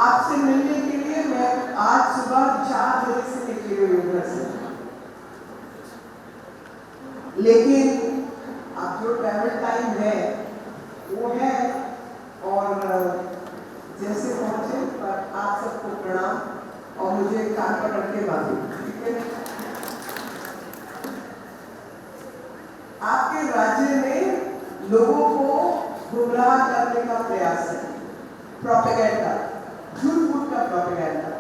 आपसे मिलने के लिए मैं आज सुबह 4 बजे से निकली हुई हूँ घर से, लेकिन अब जो ट्रैवल टाइम है वो है, और जैसे पहुंचे पर आप सबको प्रणाम और मुझे कान पकड़ के बांधो, ठीक है। आपके राज्य में लोगों को गुमराह करने का प्रयास है, प्रोपेगेंडा, झूठ मूठ का प्रोपेगेंडा,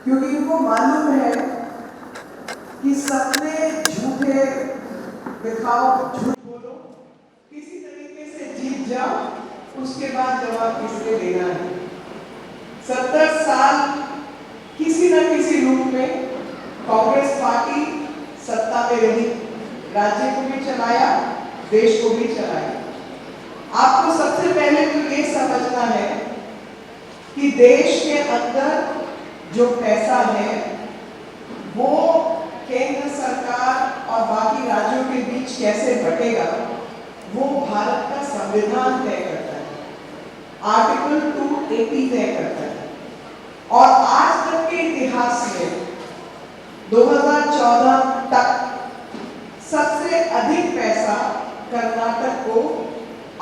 क्योंकि इनको मालूम है कि सपने झूठे दिखाओ, झूठ बोलो, किसी तरीके से जीत जाओ, उसके बाद जवाब किसके देना है। 70 साल किसी न किसी रूप में कांग्रेस पार्टी सत्ता में रही, राज्य को भी चलाया, देश को भी चलाया। आपको सबसे पहले तो ये समझना है कि देश के अंदर जो पैसा है वो केंद्र सरकार और बाकी राज्यों के बीच कैसे बटेगा, वो भारत का संविधान तय करता है, आर्टिकल 280 तय करता है। और आज तक के इतिहास में 2014 तक सबसे अधिक पैसा कर्नाटक को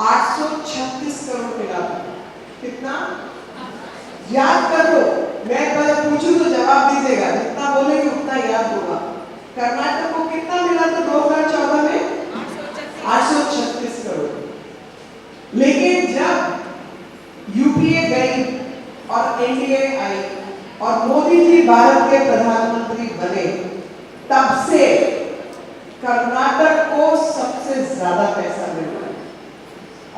836 करोड़ मिला था। कितना? याद कर लो, मैं पूछूं तो जवाब दीजिएगा, जितना बोलेंगे उतना याद होगा। कर्नाटक को कितना मिला था 2014 में? 836 करोड़। लेकिन जब यूपीए गई और एनडीए आई और मोदी जी भारत के प्रधानमंत्री बने, तब से कर्नाटक को सबसे ज्यादा पैसा मिल रहा है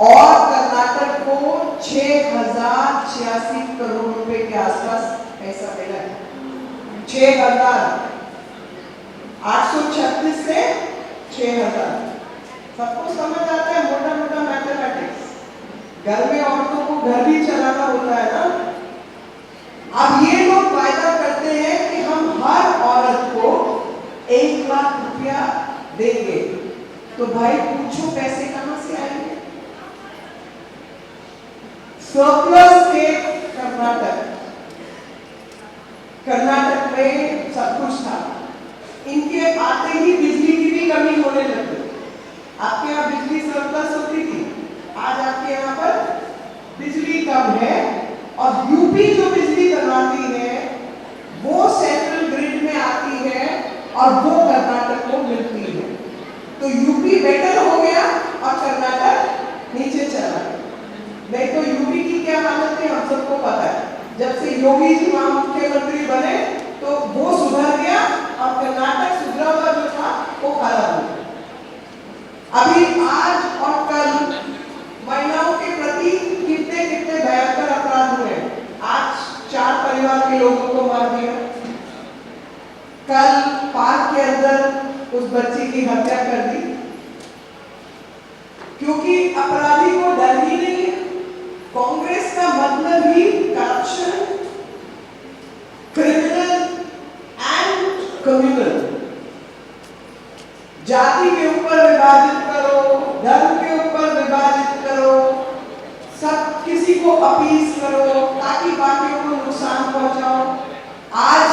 और कर्नाटक को 6086 करोड़ रुपए के आसपास पैसा मिला है। 836 से 6000, सबको समझ आता है मोटा मोटा मैथमेटिक्स। घर में औरतों को घर भी चलाना होता है ना। अब ये लोग वायदा करते हैं कि हम हर औरत को 1 लाख रुपया देंगे, तो भाई पूछो पैसे कहां से आएंगे? सरप्लस स्टेट कर्नाटक में सब कुछ था, इनके आते ही बिजली की भी कमी होने लगी। आपके यहाँ बिजली सरप्लस होती थी, आज आपके यहाँ पर बिजली कम है, और यूपी जो बिजली बनाती है वो सेंट्रल ग्रिड में आती है और वो कर्नाटक को मिलती है। तो यूपी बेटर हो गया और कर्नाटक नीचे चला गया। नहीं तो यूपी की क्या हालत है हम सबको पता है। जब से योगी जी वहां मुख्यमंत्री बने तो वो सुधर गया और कर्नाटक सुधरा हुआ जो था वो खराब हो गया। अभी आज और कल महिलाओं के प्रति कितने कितने भयंकर अपराध हुए। आज 4 परिवार के लोगों को मार दिया, कल पार्क के अंदर उस बच्ची की हत्या कर दी, क्योंकि अपराधी को डर ही नहीं है। कांग्रेस का मतलब ही करप्शन, क्रिमिनल एंड कम्युनल। जाति के ऊपर विभाजित करो, धर्म के ऊपर विभाजित करो, सब किसी को अपीस करो ताकि बाकियों को नुकसान पहुंचाओ। आज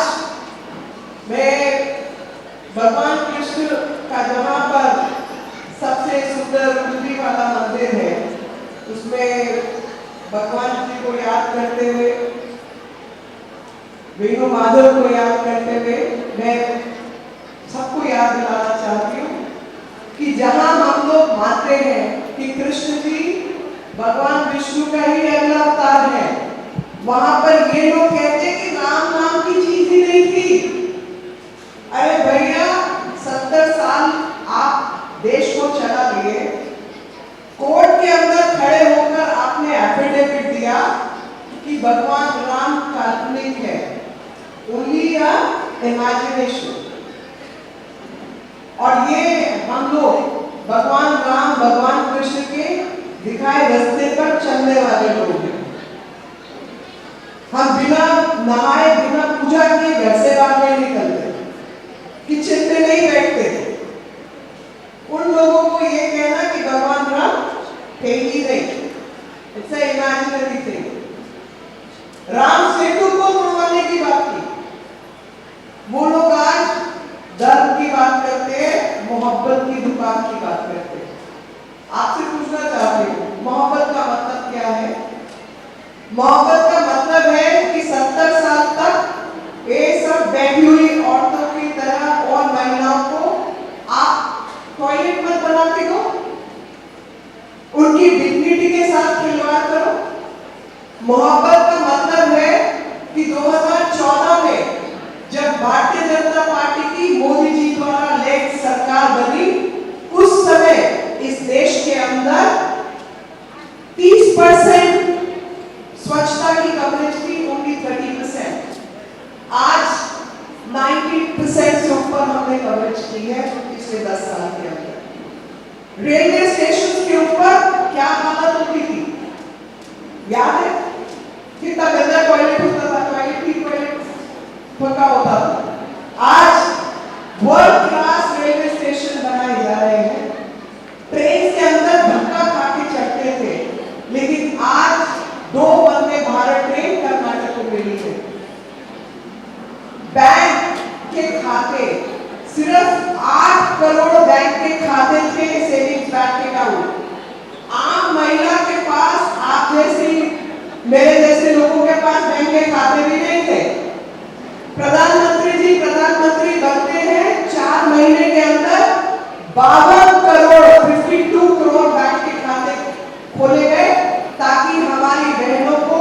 मैं भगवान कृष्ण का जहां पर सबसे सुंदर मूर्ति वाला मंदिर है, उसमें भगवान जी को याद करते हुए, वेणु माधव को याद करते हुए मैं सबको याद दिलाना चाहती हूँ कि जहां हम लोग मानते हैं कि कृष्ण जी भगवान विष्णु का ही अगला अवतार है, वहां पर ये लोग कहते हैं कि राम नाम की चीज ही नहीं थी। अरे भैया, 70 साल आप देश को चला लिए, कोर्ट के अंदर खड़े होकर आपने एफिडेविट दिया कि भगवान राम काल्पनिक है, ओनली अ इमेजिनेशन। और ये हम लोग भगवान राम, भगवान कृष्ण के दिखाए रास्ते पर चलने वाले लोग हैं। हम बिना नहाए, बिना पूजा किए घर से बाहर नहीं निकलते, किचन में नहीं बैठते। उन लोगों को ये कहना कि भगवान राम थे ही नहीं, इट्स अ इमेजिनरी थिंग। मोहब्बत का मतलब है कि 70 साल तक ये सब बैठी हुई औरतों की तरह और महिलाओं को आप टॉयलेट मत बना के दो, उनकी डिग्निटी के साथ खिलवाड़ करो। मोहब्बत का मतलब है कि 2014 में जब भारतीय जनता पार्टी की मोदी जी द्वारा लेड सरकार बनी, उस समय इस देश के अंदर 30% स्वच्छता की कवरेज थी, ओनली 30%। आज 90% से ऊपर हमने कवरेज की है पिछले 10 साल के अंदर। रेलवे स्टेशन के ऊपर क्या हालत होती थी, याद है? कितना गंदा टॉयलेट होता था, टॉयलेट पक्का होता था। आज वर्ल्ड क्लास रेलवे स्टेशन बनाए जा रहे हैं। ट्रेन के अंदर धक्का खा के चढ़ते थे, लेकिन आज 2 वंदे भारत ट्रेन कर्नाटक को मिली है। बैंक के खाते, सिर्फ 8 करोड़ बैंक के खाते थे, सेविंग्स बैंक अकाउंट। आम महिला के पास, आप जैसी मेरे जैसे लोगों के पास बैंक के खाते भी नहीं थे। प्रधानमंत्री जी प्रधानमंत्री बनते हैं, 4 महीने के अंदर 52 करोड़ बैंक के खाते खोले गए, ताकि हमारी बहनों को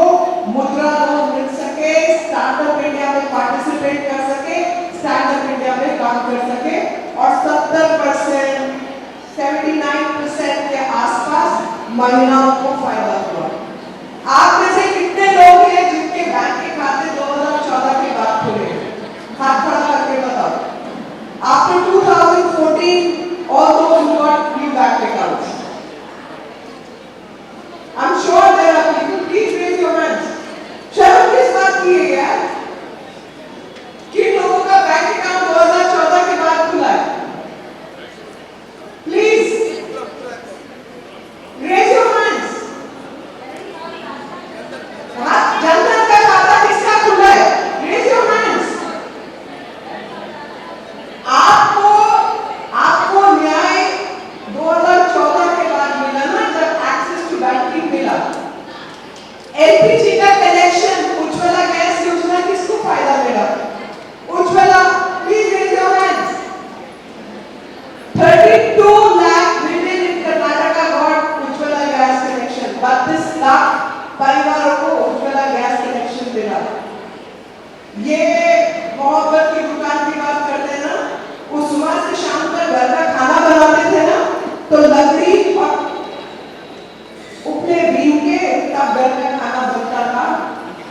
मुद्रा लोन मिल सके, स्टार्टअप इंडिया में पार्टिसिपेट कर सके, स्टैंडअप इंडिया में काम कर सके, और 70%, 79% के आसपास महिलाओं को फायदा हुआ। आप में से कितने लोग हैं जिनके बैंक के खाते 2014 के बाद खुले? हाथ खड़ा करके बताओ। After 2014, all those who got new bank accounts. I'm sure there are people. Please raise your hands. शर्म किस बात की है यार? किन लोगों का बैंक अकाउंट 2014 के बाद खुला है? Please raise your hands. Jan Dhan का खाता किसका खुला है? Raise your hands. आपको न्याय 2014 के बाद मिला ना, जब एक्सेस टू बैंकिंग मिला। एलपीजी का कनेक्शन, उज्ज्वला गैस योजना, किसको फायदा मिला? Ujjwala, please raise your hands. 32 lakh women in Karnataka got Ujjwala gas connection. 32 lakh परिवारों को उज्ज्वला गैस कनेक्शन मिला। ये मोहब्बत की दुकान की बात करते हैं ना, उस सुबह से शाम तक घर का खाना बनाते थे ना, तो लकड़ी और उपले बीम के तब घर का खाना बनता था,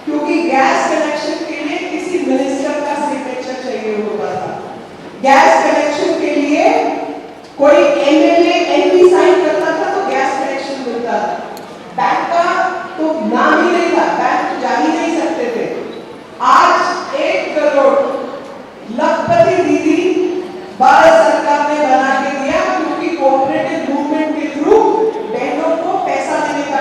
क्योंकि गैस कनेक्शन के लिए किसी मिनिस्टर का सिग्नेचर चाहिए होता था। गैस कनेक्शन के लिए कोई एमएलए